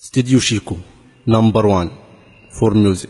استديو شيكو نمبر 1 فور ميوزك.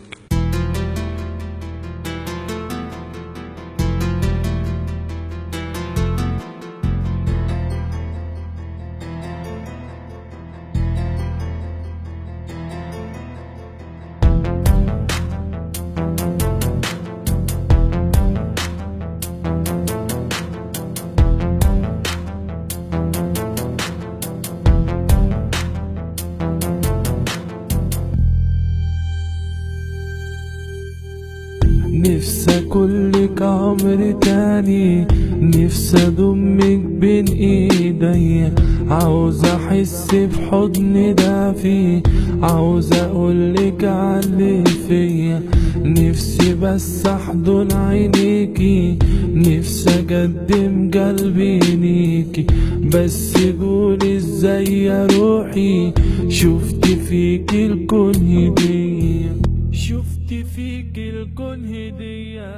نفسي اكلك عمر تاني، نفسي اضمك بين ايديا، عاوز احس بحضن دافي، عاوز اقولك عاللي فيا، نفسي بس احضن عينيكي، نفسي اقدم قلبي ليكي، بس قولي ازاي يا روحي، شفت فيك الكون هدية، شفت فيك الكون هدية.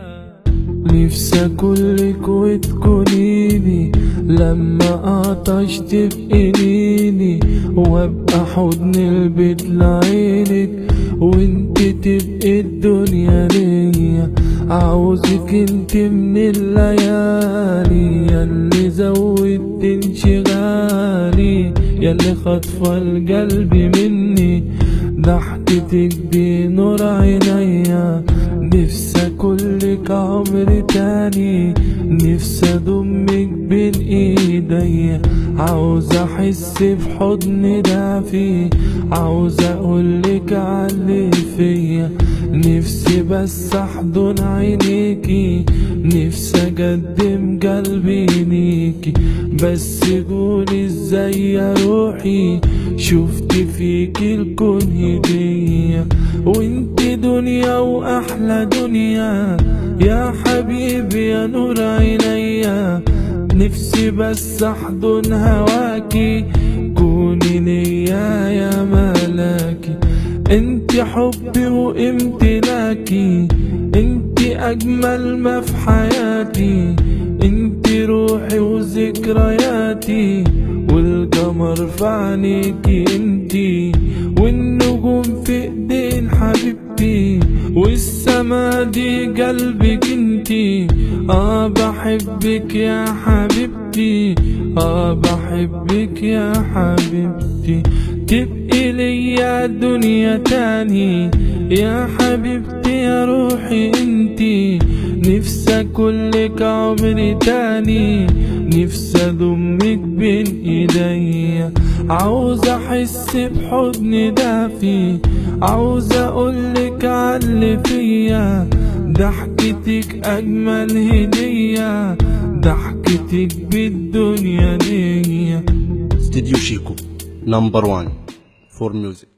نفسي اكلك وتكونيني لما عطشت بإيديني، وابقى حضن البيت لعينك وانت تبقي الدنيا ليا، عاوزك انت من الليالي ياللي زودت انشغالي، ياللي خطفة القلب مني، ضحكتك دي نور عينيا، نفسي اكلك عمر تاني، نفسي اضمك بين ايديا، عاوز احس بحضن دافي، عاوز اقولك عاللي فيا، نفسي بس احضن عينيكي، نفسي اقدم قلبي ليكي، بس قولي ازاي يا روحي، شفت فيك الكون هدية، وانت دنيا واحلى دنيا يا حبيبي يا نور عينيا، نفسي بس احضن هواكي، كوني ليا يا ملاكي، انت حبي وامتلاكي، انت اجمل ما في حياتي، انت روحي وذكرياتي، والقمر في عينيكي انتي، والنجوم في ايدين حبيبتي، والسما دي قلبك انتي، بحبك يا حبيبتي، بحبك يا حبيبتي، تبقي ليا دنيا تاني يا حبيبتي يا روحي انتي، نفسي اكلك عمري تاني، نفسي اضمك بين ايديا، عاوز احس بحضن دافي، عاوز اقولك عاللي فيا، ضحكتك اجمل هدية، ضحكتك بالدنيا دي. استديو شيكو نمبر 1 فور ميوزك.